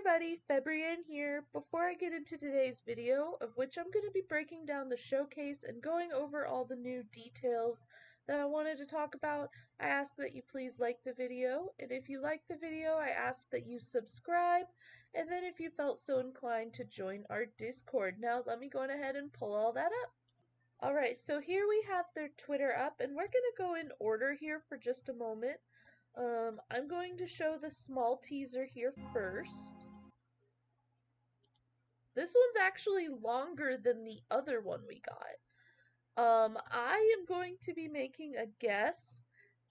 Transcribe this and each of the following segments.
everybody, Febrian here. Before I get into today's video, of which I'm going to be breaking down the showcase and going over all the new details that I wanted to talk about, I ask that you please like the video, and if you like the video, I ask that you subscribe, and then if you felt so inclined to join our Discord. Now let me go ahead and pull all that up. Alright, so here we have their Twitter up, and we're going to go in order here for just a moment. I'm going to show the small teaser here first. This one's actually longer than the other one we got. I am going to be making a guess,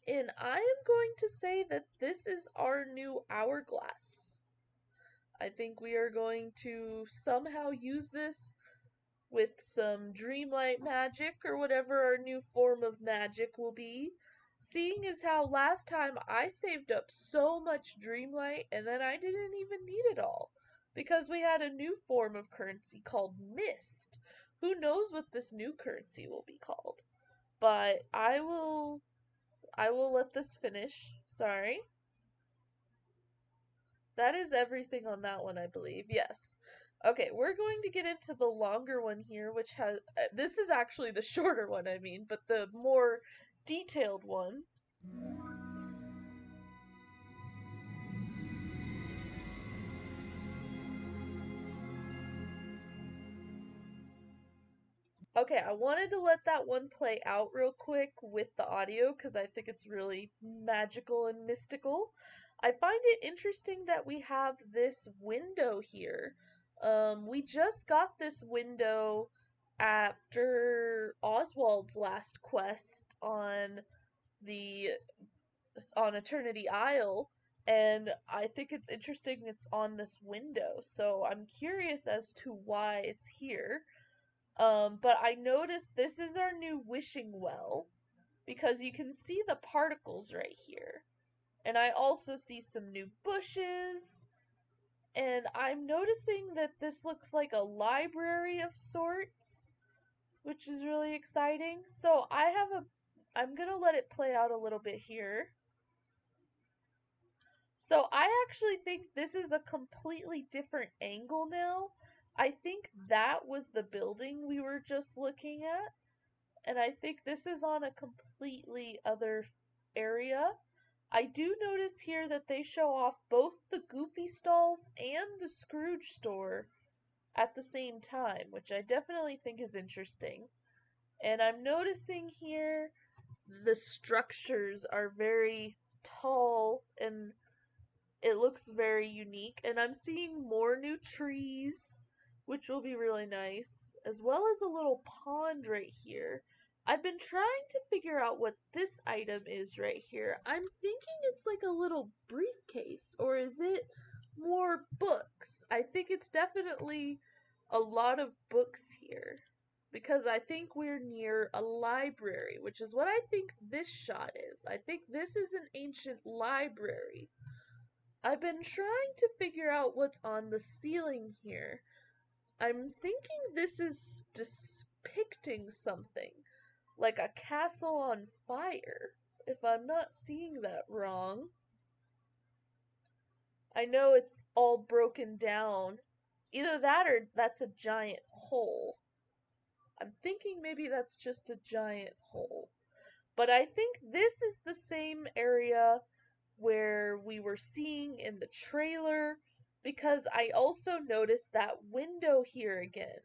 and I am going to say that this is our new hourglass. I think we are going to somehow use this with some Dreamlight magic or whatever our new form of magic will be. Seeing as how last time I saved up so much Dreamlight and then I didn't even need it all because we had a new form of currency called Mist. Who knows what this new currency will be called? But I will let this finish. Sorry. That is everything on that one, I believe. Yes. Okay, we're going to get into the longer one here, which has, this is actually the shorter one, I mean, but the more detailed one. Okay, I wanted to let that one play out real quick with the audio because I think it's really magical and mystical. I find it interesting that we have this window here. We just got this window after Oswald's last quest the on Eternity Isle, and I think it's interesting it's on this window. So I'm curious as to why it's here. But I noticed this is our new wishing well because you can see the particles right here. And I also see some new bushes. And I'm noticing that this looks like a library of sorts, which is really exciting. So I'm gonna let it play out a little bit here. So I actually think this is a completely different angle now. I think that was the building we were just looking at. And I think this is on a completely other area. I do notice here that they show off both the Goofy stalls and the Scrooge store at the same time, which I definitely think is interesting. And I'm noticing here the structures are very tall and it looks very unique. And I'm seeing more new trees, which will be really nice, as well as a little pond right here. I've been trying to figure out what this item is right here. I'm thinking it's like a little briefcase, or is it more books? I think it's definitely a lot of books here. Because I think we're near a library, which is what I think this shot is. I think this is an ancient library. I've been trying to figure out what's on the ceiling here. I'm thinking this is depicting something, like a castle on fire, if I'm not seeing that wrong. I know it's all broken down. Either that or that's a giant hole. I'm thinking maybe that's just a giant hole. But I think this is the same area where we were seeing in the trailer because I also noticed that window here again.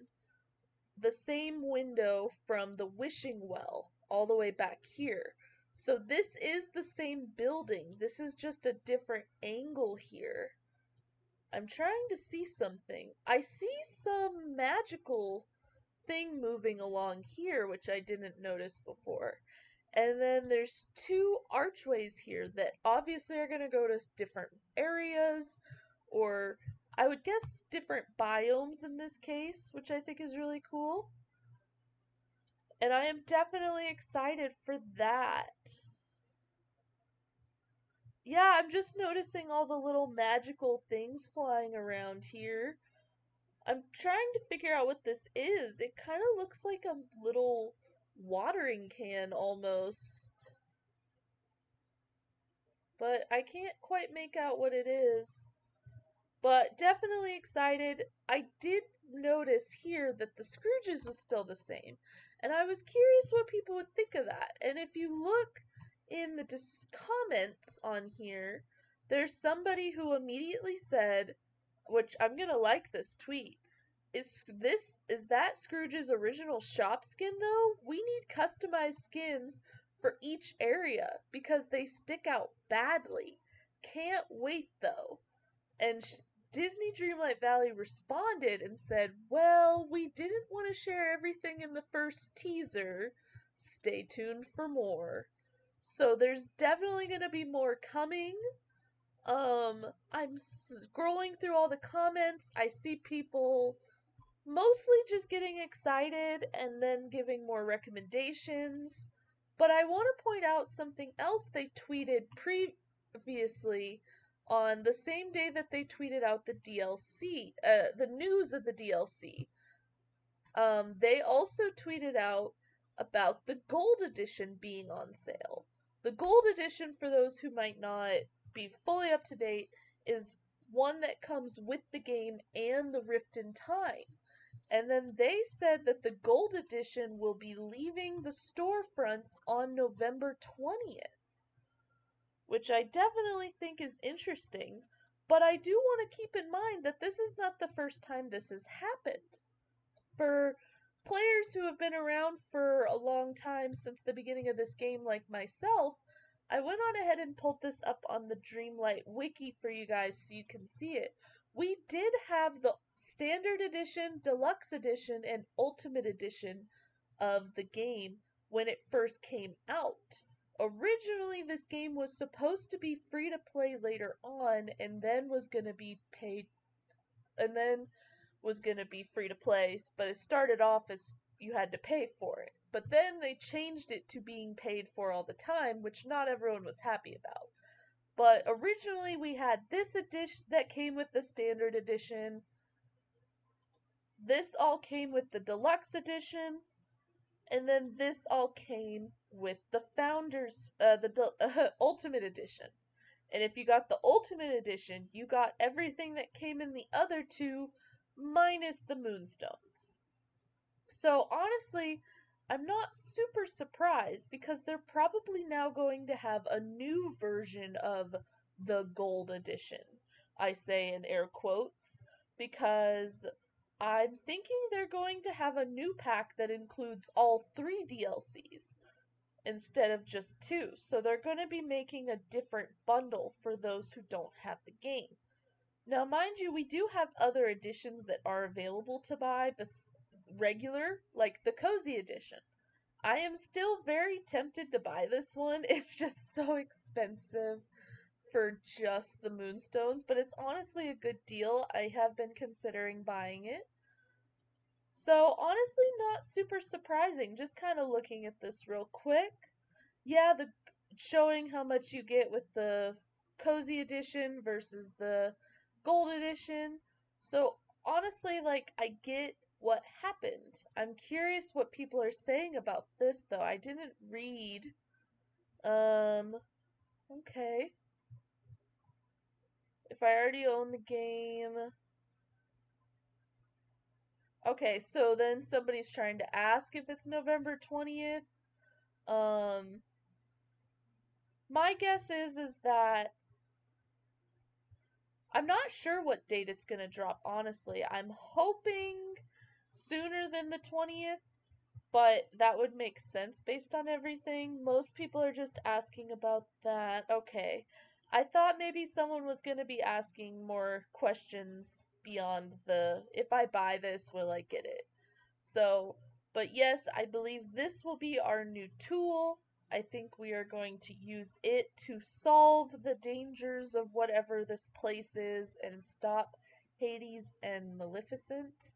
The same window from the wishing well all the way back here. So this is the same building. This is just a different angle here. I'm trying to see something. I see some magical thing moving along here, which I didn't notice before. And then there's two archways here that obviously are going to go to different areas, or I would guess different biomes in this case, which I think is really cool. And I am definitely excited for that. Yeah, I'm just noticing all the little magical things flying around here. I'm trying to figure out what this is. It kind of looks like a little watering can almost. But I can't quite make out what it is. But definitely excited. I did notice here that the Scrooges was still the same, and I was curious what people would think of that. And if you look in the comments on here, there's somebody who immediately said, which I'm gonna like this tweet. Is that Scrooge's original shop skin though? We need customized skins for each area because they stick out badly. Can't wait though. And Disney Dreamlight Valley responded and said, "Well, we didn't want to share everything in the first teaser. Stay tuned for more." So there's definitely going to be more coming. I'm scrolling through all the comments. I see people mostly just getting excited and then giving more recommendations. But I want to point out something else they tweeted previously on the same day that they tweeted out the DLC, the news of the DLC. They also tweeted out about the gold edition being on sale. The gold edition, for those who might not be fully up to date, is one that comes with the game and the Rift in Time. And then they said that the gold edition will be leaving the storefronts on November 20th, which I definitely think is interesting. But I do want to keep in mind that this is not the first time this has happened. For players who have been around for a long time since the beginning of this game, like myself, I went on ahead and pulled this up on the Dreamlight wiki for you guys so you can see it. We did have the standard edition, deluxe edition, and ultimate edition of the game when it first came out. Originally, this game was supposed to be free to play later on and then was going to be paid and then was going to be free to play, but it started off as you had to pay for it. But then they changed it to being paid for all the time, which not everyone was happy about. But originally we had this edition that came with the standard edition. This all came with the deluxe edition, and then this all came with the founders ultimate edition. And if you got the ultimate edition, you got everything that came in the other two minus the moonstones. So honestly, I'm not super surprised because they're probably now going to have a new version of the gold edition. I say in air quotes because I'm thinking they're going to have a new pack that includes all 3 DLCs instead of just 2. So they're going to be making a different bundle for those who don't have the game. Now, mind you, we do have other editions that are available to buy regular, like the Cozy Edition. I am still very tempted to buy this one. It's just so expensive for just the Moonstones, but it's honestly a good deal. I have been considering buying it. So, honestly, not super surprising. Just kind of looking at this real quick. Yeah, the showing how much you get with the cozy edition versus the gold edition. So honestly, like I get what happened. I'm curious what people are saying about this though. I didn't read. Um okay. If I already own the game. Okay, so then somebody's trying to ask if it's November 20th. Um my guess is that I'm not sure what date it's going to drop, honestly. I'm hoping sooner than the 20th, but that would make sense based on everything. Most people are just asking about that. Okay. I thought maybe someone was going to be asking more questions beyond the if I buy this, will I get it? So, but yes, I believe this will be our new tool. I think we are going to use it to solve the dangers of whatever this place is and stop Hades and Maleficent.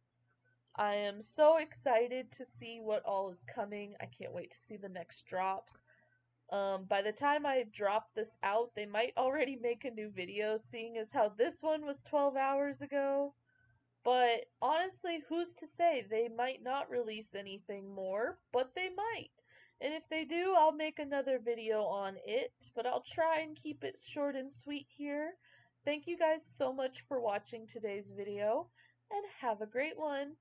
I am so excited to see what all is coming. I can't wait to see the next drops. By the time I drop this out, they might already make a new video, seeing as how this one was 12 hours ago. But honestly, who's to say? They might not release anything more, but they might. And if they do, I'll make another video on it, but I'll try and keep it short and sweet here. Thank you guys so much for watching today's video, and have a great one!